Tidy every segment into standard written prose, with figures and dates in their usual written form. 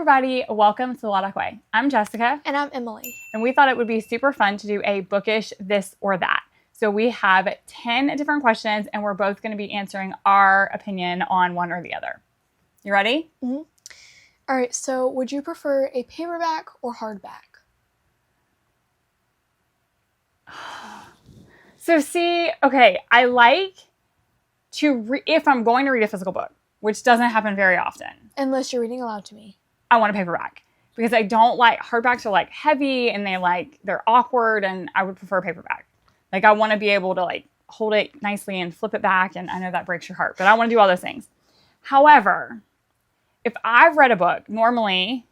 everybody, welcome to 𝐂𝐴𝐲. I'm Jessica. And I'm Emily. And we thought it would be super fun to do a bookish this or that. So we have 10 different questions and we're both going to be answering our opinion on one or the other. You ready? Mm-hmm. All right, so would you prefer a paperback or hardback? So see, okay, I like to, if I'm going to read a physical book, which doesn't happen very often. Unless you're reading aloud to me. I want a paperback because I don't like, hardbacks are like heavy and they're awkward and I would prefer a paperback. Like I want to be able to like hold it nicely and flip it back, and I know that breaks your heart, but I want to do all those things. However, if I've read a book, normally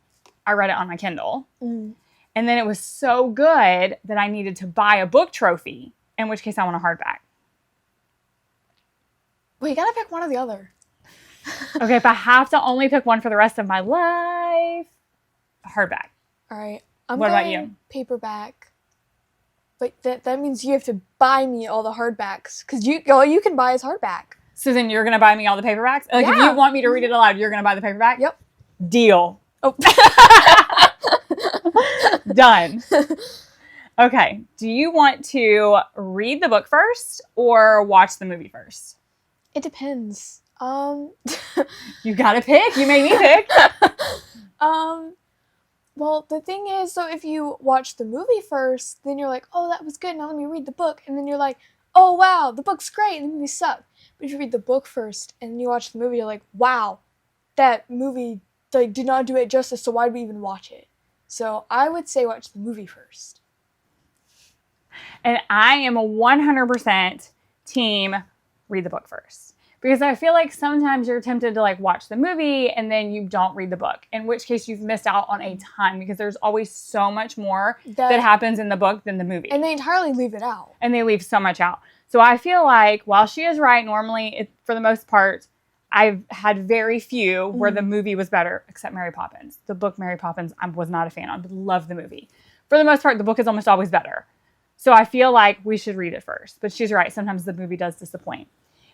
I read it on my Kindle, and then it was so good that I needed to buy a book trophy, in which case I want a hardback. Well, you gotta pick one or the other. Okay, if I have to only pick one for the rest of my life, hardback. All right. What about you? Paperback. But that means you have to buy me all the hardbacks. Because all you can buy is hardback. So then you're going to buy me all the paperbacks? Like, yeah. If you want me to read it aloud, you're going to buy the paperback? Yep. Deal. Oh. Done. Okay. Do you want to read the book first or watch the movie first? It depends. You got to pick. You made me pick. Well, the thing is, so if you watch the movie first, then you're like, oh, that was good, now let me read the book. And then you're like, oh, wow, the book's great, and the movie sucked. But if you read the book first, and you watch the movie, you're like, wow, that movie did not do it justice, so why did we even watch it? So I would say watch the movie first. And I am a 100% team read the book first. Because I feel like sometimes you're tempted to like watch the movie and then you don't read the book, in which case you've missed out on a ton because there's always so much more that happens in the book than the movie. And they entirely leave it out. And they leave so much out. So I feel like while she is right, normally, for the most part, I've had very few where the movie was better, except Mary Poppins. The book Mary Poppins I was not a fan of, but love the movie. For the most part, the book is almost always better. So I feel like we should read it first. But she's right. Sometimes the movie does disappoint.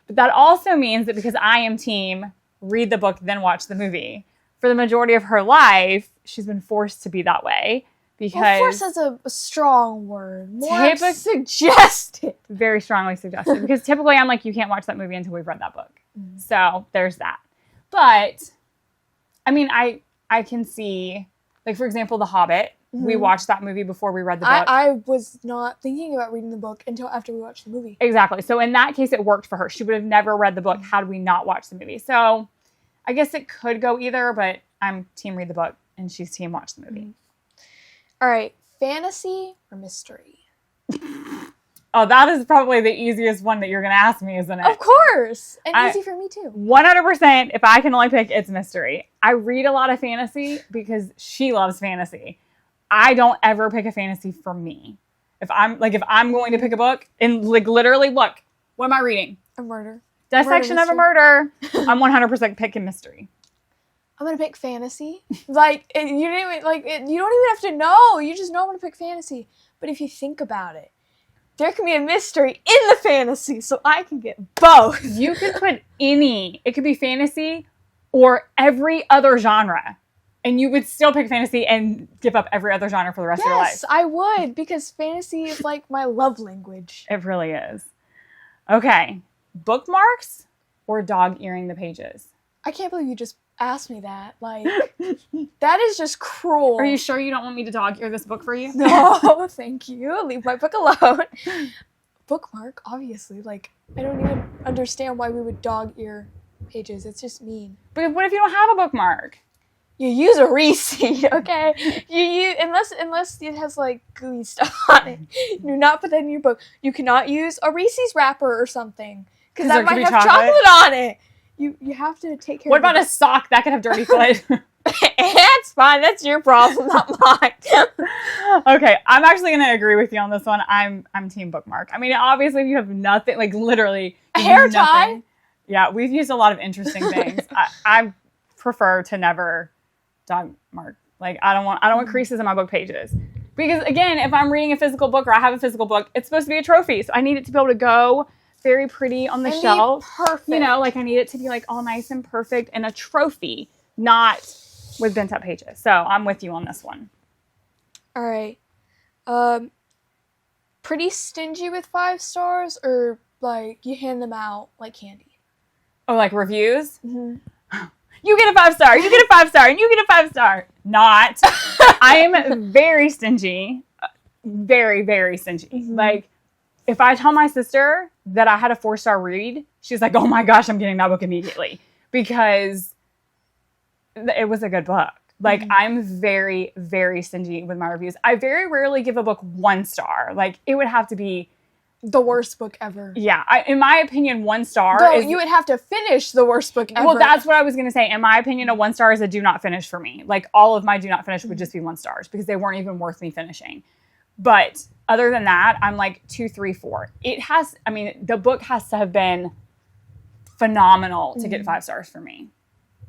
But that also means that because I am team read the book, then watch the movie, for the majority of her life, she's been forced to be that way. Because force is a strong word. More suggested. Very strongly suggested. Because typically I'm like, you can't watch that movie until we've read that book. So there's that. But, I mean, I can see, like, for example, The Hobbit. We watched that movie before we read the book. I was not thinking about reading the book until after we watched the movie. Exactly. So in that case, it worked for her. She would have never read the book had we not watched the movie. So I guess it could go either, but I'm team read the book and she's team watch the movie. All right. Fantasy or mystery? Oh, that is probably the easiest one that you're going to ask me, isn't it? Of course. And easy for me too. 100%. If I can only pick, it's mystery. I read a lot of fantasy because she loves fantasy. I don't ever pick a fantasy for me. If I'm going to pick a book and like literally look, what am I reading? A murder. Dissection of a murder. I'm 100% picking mystery. I'm gonna pick fantasy. You don't even have to know. You just know I'm gonna pick fantasy. But if you think about it, there can be a mystery in the fantasy, so I can get both. You could put it could be fantasy or every other genre. And you would still pick fantasy and give up every other genre for the rest of your life. Yes, I would, because fantasy is like my love language. It really is. Okay. Bookmarks or dog-earing the pages? I can't believe you just asked me that. Like, that is just cruel. Are you sure you don't want me to dog-ear this book for you? No, thank you. Leave my book alone. Bookmark, obviously. Like, I don't even understand why we would dog-ear pages. It's just mean. But what if you don't have a bookmark? You use a receipt, okay? Unless it has like gooey stuff on it. Do not put that in your book. You cannot use a Reese's wrapper or something because that might have chocolate on it. You have to take care. What about a sock that could have dirty foot? That's fine. That's your problem, not mine. Okay, I'm actually gonna agree with you on this one. I'm team bookmark. I mean, obviously, if you have nothing, like literally a hair tie. Yeah, we've used a lot of interesting things. I prefer to never dog mark. Like I don't want creases in my book pages. Because again, if I'm reading a physical book or I have a physical book, it's supposed to be a trophy. So I need it to be able to go very pretty on the shelf. Perfect. You know, like I need it to be like all nice and perfect and a trophy, not with bent up pages. So I'm with you on this one. All right. Pretty stingy with 5 stars, or like you hand them out like candy? Oh, like reviews? Mm-hmm. You get a 5-star, you get a 5-star, and you get a 5-star. Not. I am very stingy. Very, very stingy. Mm-hmm. Like, if I tell my sister that I had a 4-star read, she's like, oh my gosh, I'm getting that book immediately. Because it was a good book. Like, I'm very, very stingy with my reviews. I very rarely give a book 1 star. Like, it would have to be the worst book ever. Yeah. In my opinion, 1 star No, is... you would have to finish the worst book ever. Well, that's what I was going to say. In my opinion, a 1 star is a do not finish for me. Like, all of my do not finish would just be 1 stars because they weren't even worth me finishing. But other than that, I'm like 2, 3, 4. The book has to have been phenomenal to get 5 stars for me.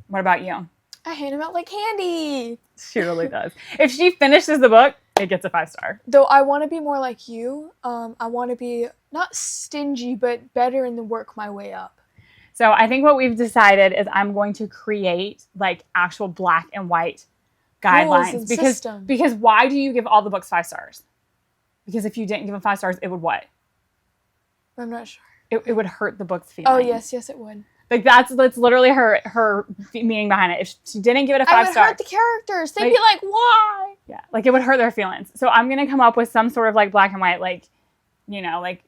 What about you? I hand them out like candy. She really does. If she finishes the book, it gets a 5-star. Though I want to be more like you. I want to be not stingy, but better and then work my way up. So I think what we've decided is I'm going to create like actual black and white guidelines. Because why do you give all the books 5 stars? Because if you didn't give them 5 stars, it would what? I'm not sure. It would hurt the book's feelings. Oh, yes, it would. Like, that's literally her meaning behind it. If she didn't give it a 5 star. I would hurt the characters. They'd be like, why? Yeah, like, it would hurt their feelings. So I'm going to come up with some sort of, like, black and white, like, you know, like,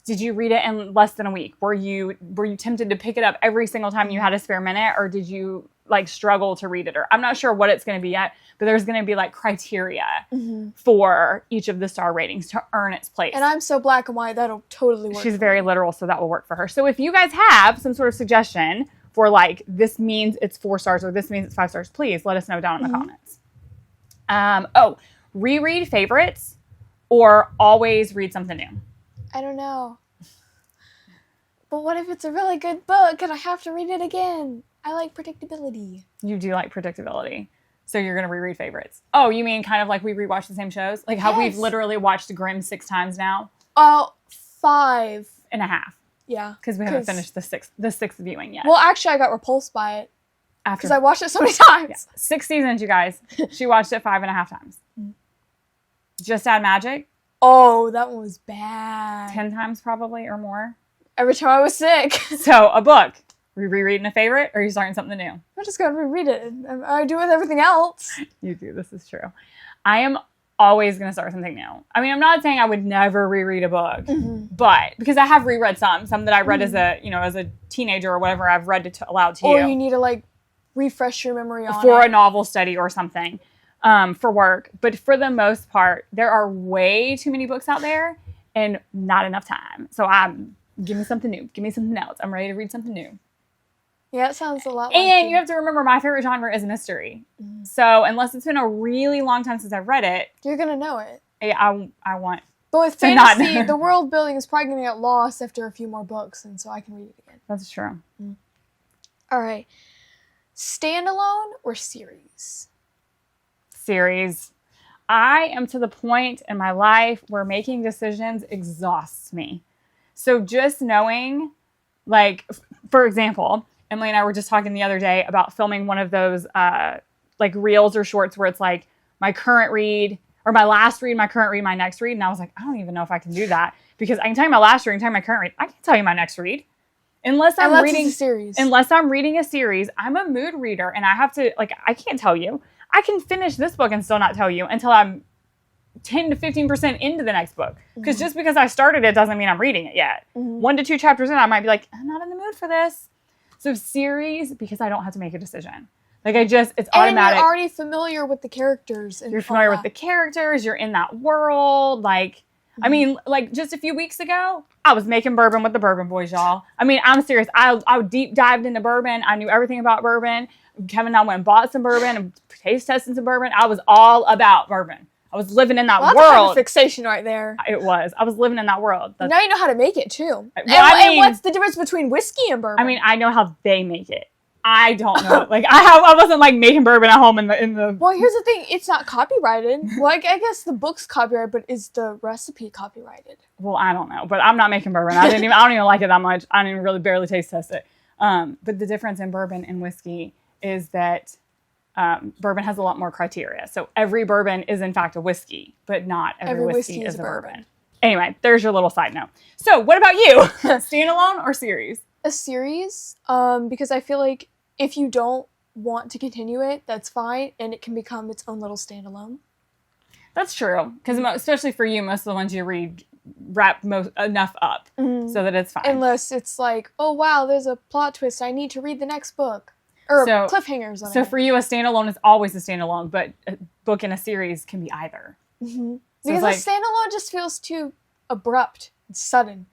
did you read it in less than a week? Were you tempted to pick it up every single time you had a spare minute? Or did you, like, struggle to read it? Or I'm not sure what it's going to be yet, but there's going to be, like, criteria for each of the star ratings to earn its place. And I'm so black and white, that'll totally work. She's very literal, so that will work for her. So if you guys have some sort of suggestion for, like, this means it's 4 stars or this means it's 5 stars, please let us know down in the comments. Reread favorites or always read something new? I don't know. But what if it's a really good book and I have to read it again? I like predictability. You do like predictability. So you're going to reread favorites. Oh, you mean kind of like we rewatch the same shows? Like how we've literally watched Grimm 6 times now? 5.5. Yeah. Because we haven't finished the sixth viewing yet. Well, actually, I got repulsed by it. After. Because I watched it so many times. Yeah. 6 seasons, you guys. She watched it 5.5 times. Just Add Magic? Oh, that one was bad. 10 times probably or more. Every time I was sick. So, a book. Are you rereading a favorite or are you starting something new? I'm just going to reread it. I do with everything else. You do. This is true. I am always going to start something new. I mean, I'm not saying I would never reread a book, but because I have reread some that I read as a teenager or whatever, I've read it aloud to you. Or you need to like refresh your memory on for a novel study or something for work. But for the most part, there are way too many books out there and not enough time. So give me something new. Give me something else. I'm ready to read something new. Yeah, it sounds a lot And you have to remember, my favorite genre is mystery. So unless it's been a really long time since I've read it, you're going to know it. Yeah, I want. But with fantasy, the world building is probably going to get lost after a few more books, and so I can read it again. That's true. All right. Standalone or series? Series. I am to the point in my life where making decisions exhausts me. So just knowing, like, for example, Emily and I were just talking the other day about filming one of those like reels or shorts where it's like my current read or my last read, my current read, my next read. And I was like, I don't even know if I can do that because I can tell you my last read, I can tell you my current read. I can't tell you my next read. Unless I'm reading a series, I'm a mood reader and I have to, like, I can't tell you. I can finish this book and still not tell you until I'm 10 to 15% into the next book. Because just because I started it doesn't mean I'm reading it yet. 1 to 2 chapters in, I might be like, I'm not in the mood for this. So series, because I don't have to make a decision. Like it's automatic. And you're already familiar with the characters. You're familiar with the characters. You're in that world. Like, I mean, like just a few weeks ago, I was making bourbon with the Bourbon Boys, y'all. I mean, I'm serious. I deep dived into bourbon. I knew everything about bourbon. Kevin and I went and bought some bourbon and taste testing some bourbon. I was all about bourbon. I was living in that world. That's a fixation right there. It was. I was living in that world. Now you know how to make it too. Well, and what's the difference between whiskey and bourbon? I mean, I know how they make it. I don't know. Like I wasn't like making bourbon at home in the. Well, here's the thing. It's not copyrighted. Well, I guess the book's copyrighted, but is the recipe copyrighted? Well, I don't know, but I'm not making bourbon. I don't even like it that much. I don't even really barely taste test it. But the difference in bourbon and whiskey is that bourbon has a lot more criteria. So every bourbon is in fact a whiskey, but not every whiskey is a bourbon. Anyway, there's your little side note. So what about you? Standalone or series? A series, because I feel like if you don't want to continue it, that's fine, and it can become its own little standalone. That's true, because especially for you, most of the ones you read wrap enough up so that it's fine. Unless it's like, oh wow, there's a plot twist, I need to read the next book. Or cliffhangers on it. So for you, a standalone is always a standalone, but a book in a series can be either. Mm-hmm. So because a standalone just feels too abrupt and sudden.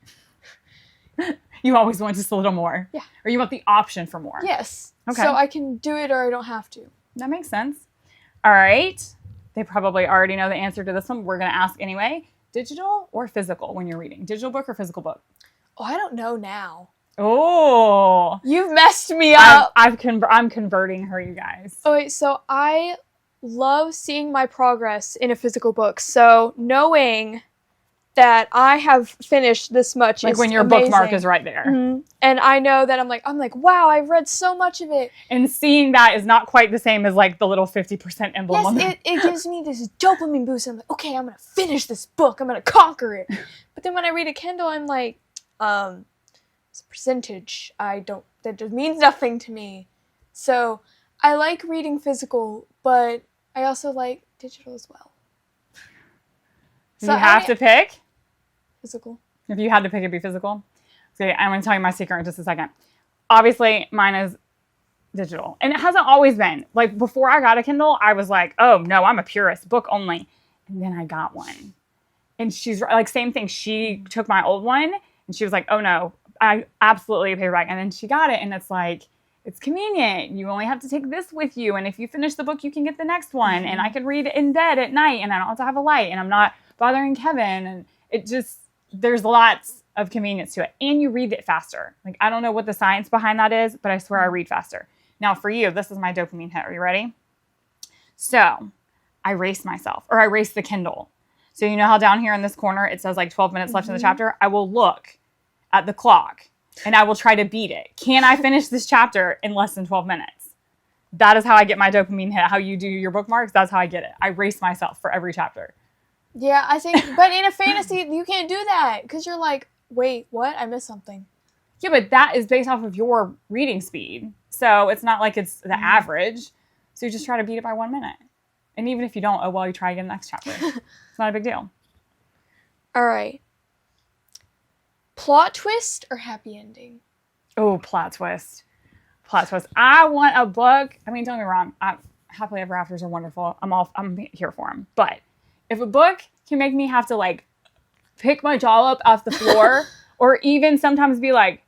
You always want just a little more. Yeah. Or you want the option for more. Yes. Okay. So I can do it or I don't have to. That makes sense. All right. They probably already know the answer to this one. We're going to ask anyway. Digital or physical when you're reading? Digital book or physical book? Oh, I don't know now. Oh. You've messed me up. I'm converting her, you guys. Oh, wait. So I love seeing my progress in a physical book. So knowing that I have finished this much like is when your amazing. bookmark is right there. Mm-hmm. And I know that I'm like, wow, I've read so much of it. And seeing that is not quite the same as like the little 50% emblem on Yes, it gives me this dopamine boost. I'm like, okay, I'm going to finish this book. I'm going to conquer it. But then when I read a Kindle, I'm like, it's a percentage. That just means nothing to me. So I like reading physical, but I also like digital as well. So you have to pick? Physical. If you had to pick, it'd be physical. Okay, I'm going to tell you my secret in just a second. Obviously, mine is digital. And it hasn't always been. Like, before I got a Kindle, I was like, oh, no, I'm a purist, book only. And then I got one. And she's like, same thing. She took my old one, and she was like, oh, no, I absolutely a paperback. And then she got it, and it's like, it's convenient. You only have to take this with you. And if you finish the book, you can get the next one. And I can read it in bed at night, and I don't have to have a light, and I'm not bothering Kevin. And it just, there's lots of convenience to it. And you read it faster. Like, I don't know what the science behind that is, but I swear I read faster. Now for you, this is my dopamine hit. Are you ready? So I race myself, or I race the Kindle. So you know how down here in this corner, it says like 12 minutes left in the chapter? I will look at the clock and I will try to beat it. Can I finish this chapter in less than 12 minutes? That is how I get my dopamine hit. How you do your bookmarks, that's how I get it. I race myself for every chapter. Yeah, I think, but in a fantasy, you can't do that because you're like, wait, what? I missed something. Yeah, but that is based off of your reading speed. So it's not like it's the average. So you just try to beat it by 1 minute. And even if you don't, oh, well, you try again next chapter. It's not a big deal. All right. Plot twist or happy ending? Oh, plot twist. Plot twist. I want a book. I mean, don't get me wrong. Happily Ever Afters are wonderful. I'm here for them. But if a book can make me have to like pick my jaw up off the floor or even sometimes be like,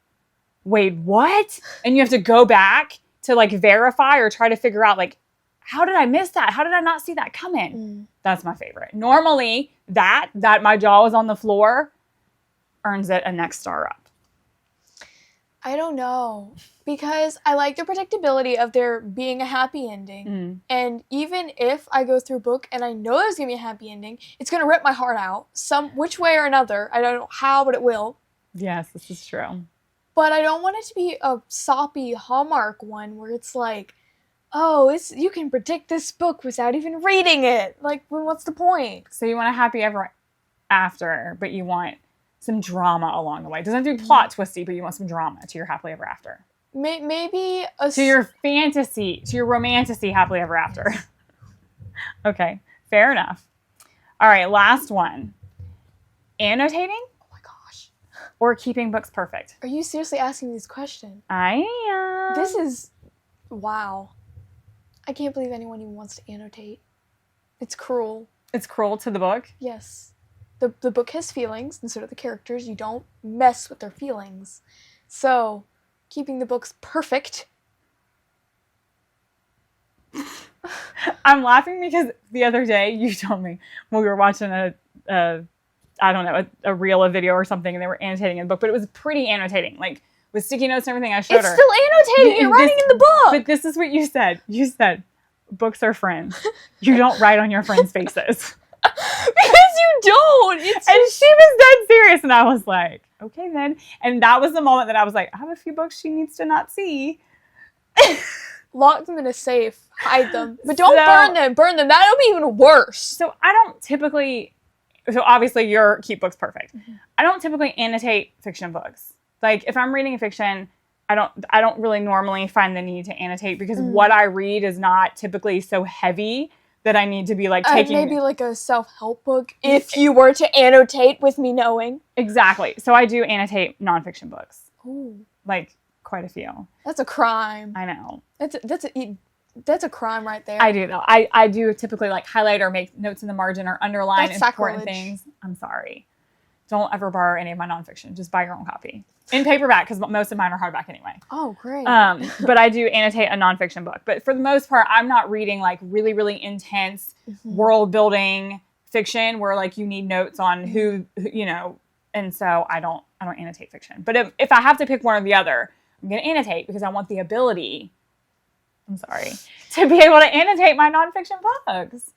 wait, what? And you have to go back to like verify or try to figure out like, how did I miss that? How did I not see that coming? That's my favorite. Normally that my jaw was on the floor earns it a next star up. I don't know, because I like the predictability of there being a happy ending. And even if I go through a book and I know there's going to be a happy ending, it's going to rip my heart out which way or another. I don't know how, but it will. Yes, this is true. But I don't want it to be a soppy Hallmark one where it's like, oh, you can predict this book without even reading it. Like, what's the point? So you want a happy ever after, but you want some drama along the way. It doesn't have to be plot twisty, but you want some drama to your happily ever after. Maybe to your fantasy, to your romantasy happily ever after. Okay, fair enough. All right, last one. Annotating? Oh my gosh. Or keeping books perfect? Are you seriously asking these questions? I am. This is, wow. I can't believe anyone even wants to annotate. It's cruel. It's cruel to the book? Yes. The book has feelings, and so do the characters. You don't mess with their feelings. So, keeping the books perfect. I'm laughing because the other day you told me when we were watching a reel, a video or something, and they were annotating in the book, but it was pretty annotating, like with sticky notes and everything. I showed her. It's still annotating. You're writing in the book. But this is what you said. You said, books are friends. You don't write on your friends' faces. Because you don't. And she was dead serious, and I was like, okay then. And that was the moment that I was like, I have a few books she needs to not see. lock them in a safe, hide them. But don't So- burn them. Burn them. That'll be even worse. So I don't typically, so obviously your keep book's perfect. I don't typically annotate fiction books. Like if I'm reading a fiction, I don't really normally find the need to annotate because what I read is not typically so heavy that I need to be like taking. Maybe like a self-help book if you were to annotate with me knowing. Exactly. So I do annotate nonfiction books. Ooh, Like quite a few. that's a crime. I know. That's a crime right there. I do though. I do typically like highlight or make notes in the margin or underline That's important sacrilege. things. I'm sorry. Don't ever borrow any of my nonfiction. Just buy your own copy. In paperback, because most of mine are hardback anyway. Oh, great. But I do annotate a nonfiction book. But for the most part, I'm not reading like really, really intense world building fiction where like you need notes on who, you know, and so I don't annotate fiction. But if I have to pick one or the other, I'm going to annotate because I want the ability, I'm sorry, to be able to annotate my nonfiction books.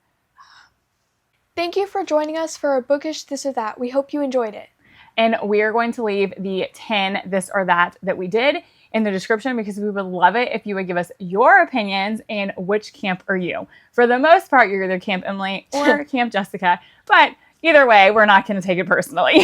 Thank you for joining us for a Bookish This or That. We hope you enjoyed it. And we are going to leave the 10 this or that we did in the description because we would love it if you would give us your opinions and which camp are you. For the most part, you're either Camp Emily or Camp Jessica. But either way, we're not going to take it personally.